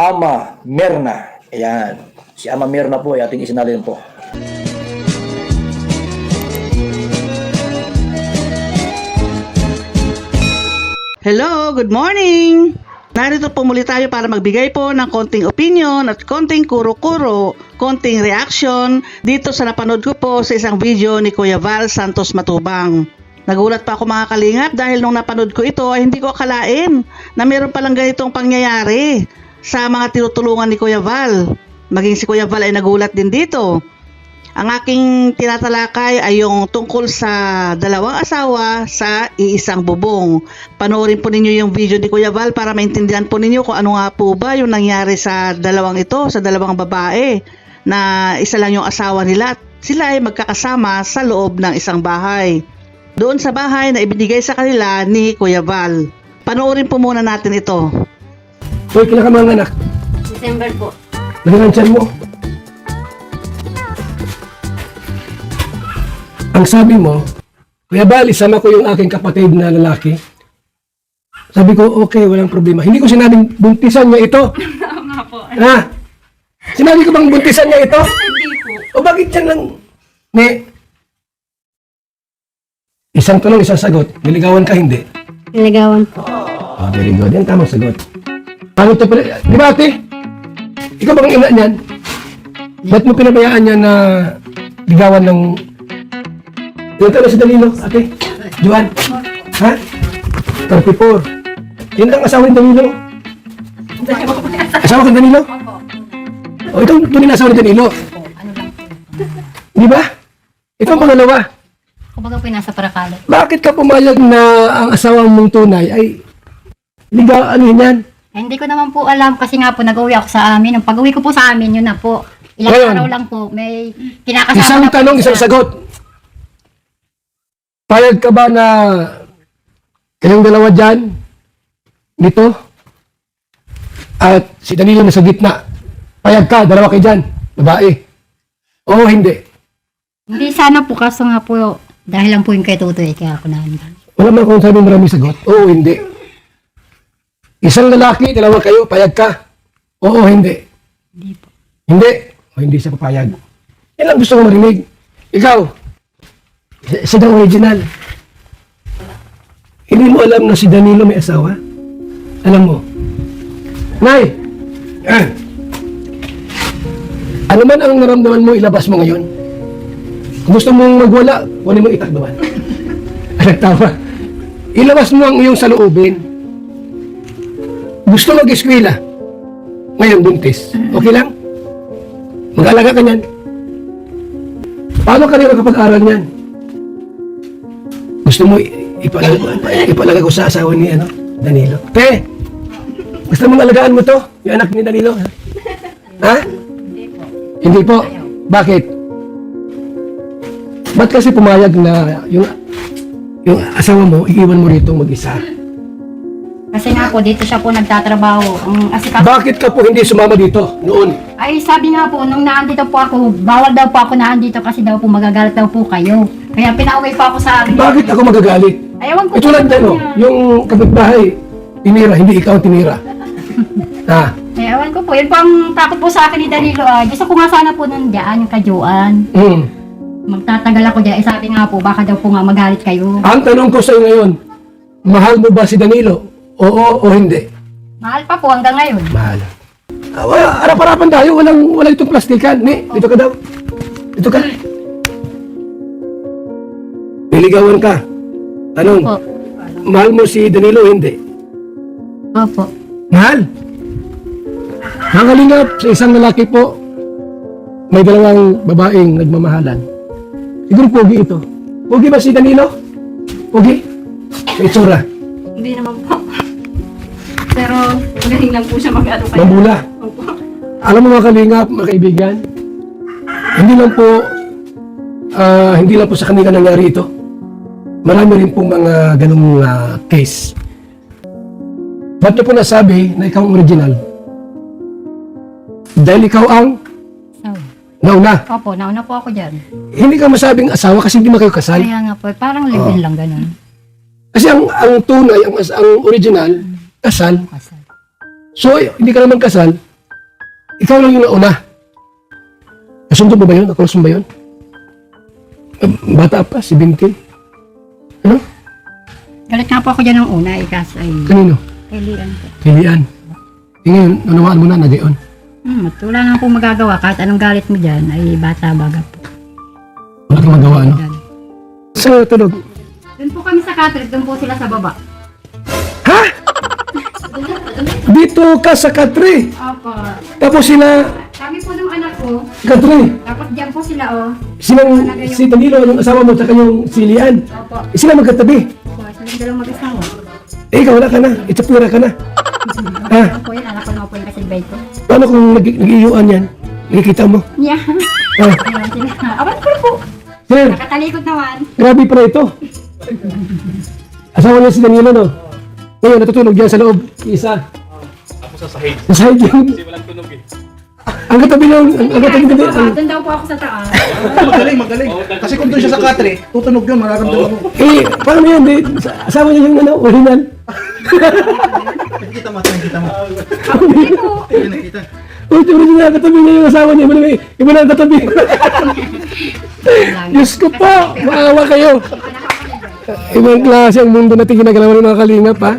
Ama Mirna. Ayan. Si Ama Mirna po ay ating isinalin po. Hello, good morning! Narito po muli tayo para magbigay po ng konting opinion at konting kuro-kuro, konting reaction dito sa napanood ko po sa isang video ni Kuya Val Santos Matubang. Nagulat pa ako mga kalingap dahil nung napanood ko ito ay hindi ko akalain na meron palang ganitong pangyayari sa mga tinutulungan ni Kuya Val. Maging si Kuya Val ay nagulat din dito. Ang aking tinatalakay ay yung tungkol sa dalawang asawa sa iisang bubong. Panoorin po ninyo yung video ni Kuya Val para maintindihan po ninyo kung ano nga po ba yung nangyari sa dalawang ito, sa dalawang babae na isa lang yung asawa nila at sila ay magkakasama sa loob ng isang bahay. Doon sa bahay na ibinigay sa kanila ni Kuya Val. Panoorin po muna natin ito. Hoy, kailan ka mga anak? December po. Lagyan ang tiyan mo. Ang sabi mo, Kuya Val, isama ko yung aking kapatid na lalaki. Sabi ko, okay, walang problema. Hindi ko sinabing buntisan niya ito. Oo nga po. Ha? Sinabi ko bang buntisan niya ito? Hindi po. O bakit yan lang? Isang tanong, isang sagot. Niligawan ka, hindi? Niligawan po. Oh, very good. Yan tamang sagot. Paano ito pala? Di ba, ate? Ikaw bang ina niyan? Ba't mo pinabayaan niya na ligawan ng... Yung tanong si Danilo, ate? Juan? Ha? 34. Yan ang asawa ni Danilo? Asawa ka ni Danilo? O, itong tunay na asawa ni Danilo? Di ba? Ito ang pangalawa. Kumbaga po yung nasa Paracalo. Bakit ka pumayag na ang asawa mong tunay ay ano yan? Ay, hindi ko naman po alam kasi nga po nag-uwi ako sa amin. Nung pag-uwi ko po sa amin, yun na po. Ilang Ngayon, araw lang po. May kinakasama Isang na po tanong, siya. isang sagot. Payag ka ba na kayong dalawa dyan, dito, at si Danilo nasa gitna? Payag ka, dalawa kayo dyan, babae. Oo, hindi. Hindi sana po kaso nga po dahil lang po yung kay Tutoy kaya ako nahandan. Wala man kung sabi maraming sagot. Oo, hindi. Isang lalaki, dalawa kayo, payag ka. Oo, hindi. Hindi po. Hindi. O hindi siya papayag. Yan lang gusto ko marinig. Ikaw, sa the original, hindi mo alam na si Danilo may asawa? Alam mo? Nay! Ano man ang naramdaman mo, ilabas mo ngayon. Kung gusto mong magwala, kunin mo itakdawan. Nagtawa. Ilabas mo ang iyong saloobin. Gusto mag-eskwela. Ngayon, buntis. Okay lang? Mag-alaga ka niyan. Paano ka rin makapag-aral niyan? Gusto mo ipalaga ko sa asawa ni Danilo. Te! Gusto mong alagaan mo to? Yung anak ni Danilo? Ha? Hindi po. Hindi po. Bakit? Ba't kasi pumayag na yung asawa mo, iiwan mo rito mag-isa? Kasi nga po dito siya po nagtatrabaho. Ang asikaso. Bakit ka po hindi sumama dito noon? Ay sabi nga po nung naandito po ako, bawal daw po ako naandito kasi daw po magagalit daw po kayo. Kaya pinauwi po ako sa amin. Bakit ako magagalit? Ay, ewan ko Ito lang po. yung kapitbahay, tinira, hindi ikaw tinira. Ha? Eh, ewan ko po. Yun po ang takot po sa akin ni Danilo. Gusto ko nga sana po nun dyan, yung kajuan. Magtatagal ako dyan. Eh, sabi nga po, baka daw po nga magalit kayo. Ang tanong ko sa iyo ngayon, mahal mo ba si Danilo? Oo o hindi? Mahal pa po hanggang ngayon. Mahal. Harap-harapan tayo, walang itong plastikan. Dito ka daw. Dito ka. Niligawan ka. Tanong, Opo. mahal mo si Danilo o hindi? Opo. Mahal. Hangalingap sa isang lalaki po, may dalawang babaeng nagmamahalan. Siguro pogi ito. Pogi ba si Danilo? Pogi? May itsura. Hindi naman po. Pero magaling lang po siya mag-ano kayo. Mambula. Opo. Alam mo mga kalingap, mga kaibigan, hindi lang po sa kanila nangyari ito. Marami rin pong mga ganung case. Ba't niyo po nasabi na ikaw ang original? Dahil ikaw ang So, nauna. opo, nauna po ako dyan. Hindi ka masabing asawa kasi hindi mo kayo kasal. Kaya nga po, parang live-in lang ganun. Kasi ang tunay, ang original, kasal. Kasal. So, hindi ka naman kasal, Ikaw lang yung nauna. Nasundo mo ba yun? Nakulong ba yun? Bata pa, 17. Ano? Galit nga po ako dyan ng una, ikas ay Kanino? kailan po. Pilian. Ngayon, nanawaan mo na na gayon. Wala nga po magagawa, kahit anong galit mo dyan, ay bata-baga po. Wala kang magawa, ano? Saan ka tulog? Doon po kami sa Catherine, doon po sila sa baba. Ha? Dito ka sa Katri. Opo. Tapos sila, Kami po ng anak ko, Katri. tapos dyan po sila, oh. Si Danilo, yung asawa mo, tsaka yung si Lian. Opo. Sila magkatabi. Opo, silang dalawang mag-asawa. Eh, ikaw wala ka na. Itsapura ka na. Ha? Ano po yun, anak ko na po yung kasilbay ko. Paano kung nag-iiyuan yan? Nakikita mo? Yeah. Ha? Ayan sila. Awan ko po. Sir, Nakatalikod naman. grabe pala ito. Asawa niya si Danilo, no? Ngayon, natutulog diyan sa loob. Isa. Ako sa sahig. Sa side yun. Kasi walang tunog eh. Ang katabi ng... Ang katabi ng... Doon daw po ako sa taas. Magaling, magaling. Kasi kung doon siya sa katre, tutunog yun, mararamdaman mo. Eh, paano yan? Di, asawa niya yung ano, original. Nakikita mo, nakikita mo. Hindi po. Hindi nakita. Oh, original, katabi niya yung asawa niya. Iba na ang katabi. Diyos ko po, maawa kayo. Ibang klase ang mundo natin ginagalaw ng mga kalingap, ha?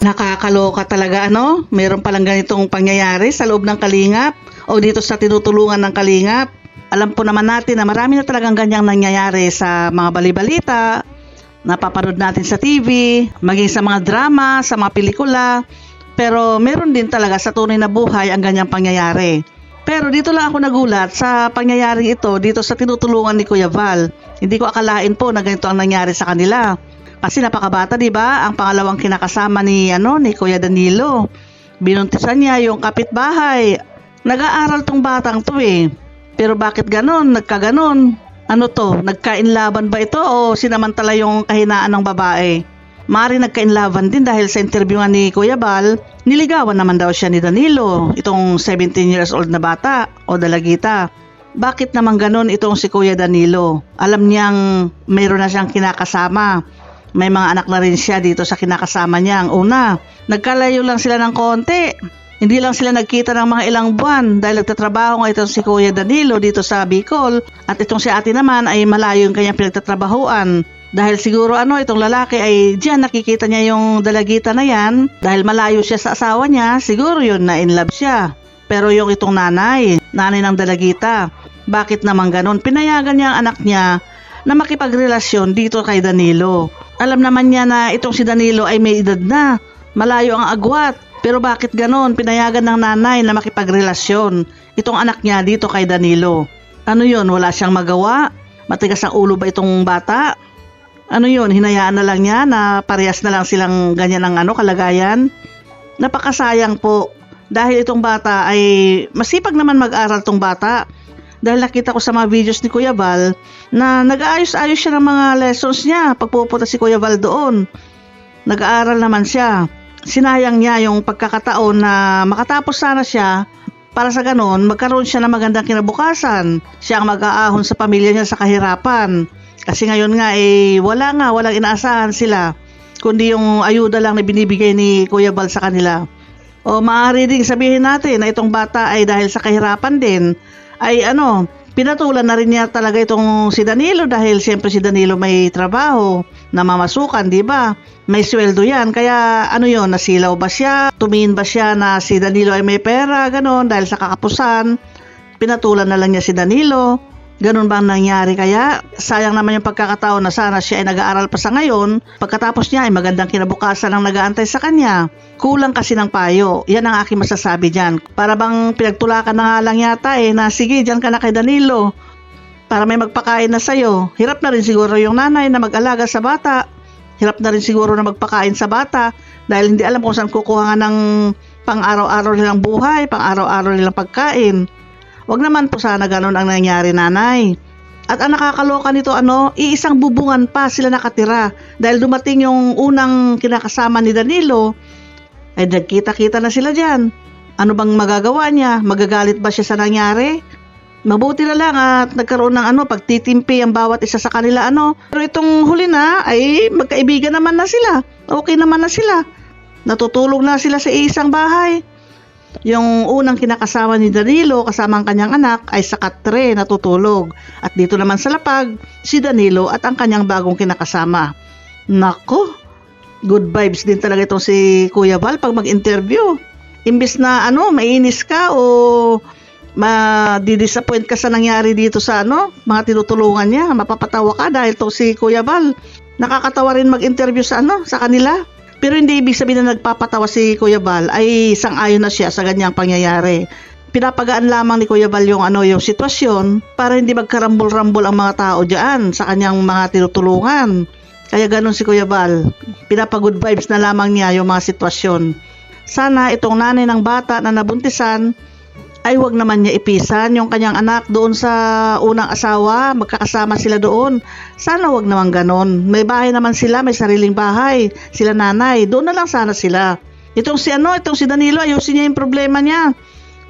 Nakakaloka talaga ano, meron palang ganitong pangyayari sa loob ng Kalingap o dito sa tinutulungan ng Kalingap. Alam po naman natin na marami na talagang ganyang nangyayari sa mga balibalita, napapanood natin sa TV, maging sa mga drama, sa mga pelikula, pero meron din talaga sa tunay na buhay ang ganyang pangyayari. Pero dito lang ako nagulat sa pangyayaring ito dito sa tinutulungan ni Kuya Val. Hindi ko akalain po na ganito ang nangyari sa kanila. Kasi napakabata, 'di ba? Ang pangalawang kinakasama ni Kuya Danilo. Binuntisan niya yung kapitbahay. Nag-aaral tong batang 'to eh. Pero bakit ganon? Nagkaganon. Ano to? Nagkainlaban ba ito o sinamantala yung kahinaan ng babae? Mari nagkainlaban din dahil sa interview nga ni Kuya Val, niligawan naman daw siya ni Danilo, itong 17 years old na bata o dalagita. Bakit naman ganon itong si Kuya Danilo? Alam niyang mayroon na siyang kinakasama. May mga anak na rin siya dito sa kinakasama niya. Ang una, nagkalayo lang sila ng konti. Hindi lang sila nagkita ng mga ilang buwan dahil nagtatrabaho nga itong si Kuya Danilo dito sa Bicol at itong si ate naman ay malayo yung kanyang pinagtatrabahuan. Dahil siguro itong lalaki ay diyan nakikita niya yung dalagita na yan dahil malayo siya sa asawa niya, siguro yun na in love siya. Pero yung itong nanay ng dalagita, bakit naman ganon? Pinayagan niya ang anak niya na makipagrelasyon dito kay Danilo. Alam naman niya na itong si Danilo ay may edad na, malayo ang agwat. Pero bakit ganon? Pinayagan ng nanay na makipagrelasyon itong anak niya dito kay Danilo. Ano yun? Wala siyang magawa? Matigas ang ulo ba itong bata? Ano yun? Hinayaan na lang niya na parehas na lang silang ganyan ang kalagayan? Napakasayang po. Dahil itong bata ay masipag naman mag-aral tong bata. Dahil nakita ko sa mga videos ni Kuya Val na nag-aayos-ayos siya ng mga lessons niya pag pupunta si Kuya Val doon. Nag-aaral naman siya. Sinayang niya yung pagkakataon na makatapos sana siya para sa ganon magkaroon siya ng magandang kinabukasan. Siya ang mag-aahon sa pamilya niya sa kahirapan. Kasi ngayon nga walang inaasahan sila kundi yung ayuda lang na binibigay ni Kuya Val sa kanila. O maaari ding sabihin natin na itong bata ay dahil sa kahirapan din ay pinatulan na rin niya talaga itong si Danilo dahil siyempre si Danilo may trabaho, namamasukan, di ba? May sweldo yan, kaya nasilaw ba siya? Tumingin ba siya na si Danilo ay may pera, ganon, dahil sa kakapusan, pinatulan na lang niya si Danilo. Ganon bang nangyari kaya? Sayang naman yung pagkakataon na sana siya ay nag-aaral pa sa ngayon, pagkatapos niya ay magandang kinabukasan ang nag-aantay sa kanya. Kulang kasi ng payo. Yan ang aking masasabi dyan. Para bang pinagtulakan na nga lang yata na sige, dyan ka na kay Danilo. Para may magpakain na sa'yo. Hirap na rin siguro yung nanay na mag-alaga sa bata. Hirap na rin siguro na magpakain sa bata dahil hindi alam kung saan kukuha nga ng pang-araw-araw nilang buhay, pang-araw-araw nilang pagkain. Wag naman po sana ganun ang nangyari, nanay. At ang nakakaloka nito, iisang bubungan pa sila nakatira dahil dumating yung unang kinakasama ni Danilo. Ay nagkita-kita na sila dyan. Ano bang magagawa niya? Magagalit ba siya sa nangyari? Mabuti na lang at nagkaroon ng pagtitimpi ang bawat isa sa kanila Pero itong huli na ay magkaibigan naman na sila. Okay naman na sila. Natutulog na sila sa isang bahay. Yung unang kinakasama ni Danilo kasama ang kanyang anak ay sa katre natutulog. At dito naman sa lapag, si Danilo at ang kanyang bagong kinakasama. Nako, good vibes din talaga itong si Kuya Val pag mag-interview. Imbis na mainis ka o ma-disappoint ka sa nangyari dito sa mga tinutulungan niya, mapapatawa ka dahil itong si Kuya Val. Nakakatawa rin mag-interview sa kanila. Pero hindi ibig sabihin na nagpapatawa si Kuya Val ay sang-ayon na siya sa ganyang pangyayari. Pinapagaan lamang ni Kuya Val yung sitwasyon para hindi magkarambol-rambol ang mga tao diyan sa kanyang mga tinutulungan. Kaya ganun si Kuya Val. Pinapa-good vibes na lamang niya yung mga sitwasyon. Sana itong nanay ng bata na nabuntisan ay wag naman niya ipisan yung kanyang anak doon sa unang asawa, magkakasama sila doon. Sana wag naman ganon. May bahay naman sila, may sariling bahay. Sila nanay, doon na lang sana sila. Itong si Danilo, ayusin niya yung problema niya.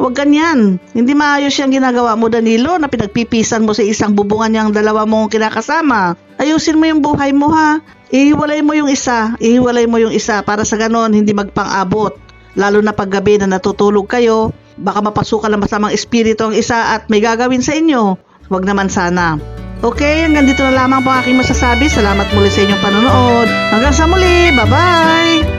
Wag ganyan. Hindi maayos yung ginagawa mo, Danilo, na pinagpipisan mo sa isang bubungan niyang dalawa mong kinakasama. Ayusin mo yung buhay mo, ha. Ihiwalay mo yung isa para sa ganon hindi magpang-abot. Lalo na paggabi na natutulog kayo, baka mapasukan ng masamang espiritu ang isa at may gagawin sa inyo. Huwag naman sana. Okay, hanggang dito na lamang po aking masasabi. Salamat muli sa inyong panonood. Hanggang sa muli. Bye-bye!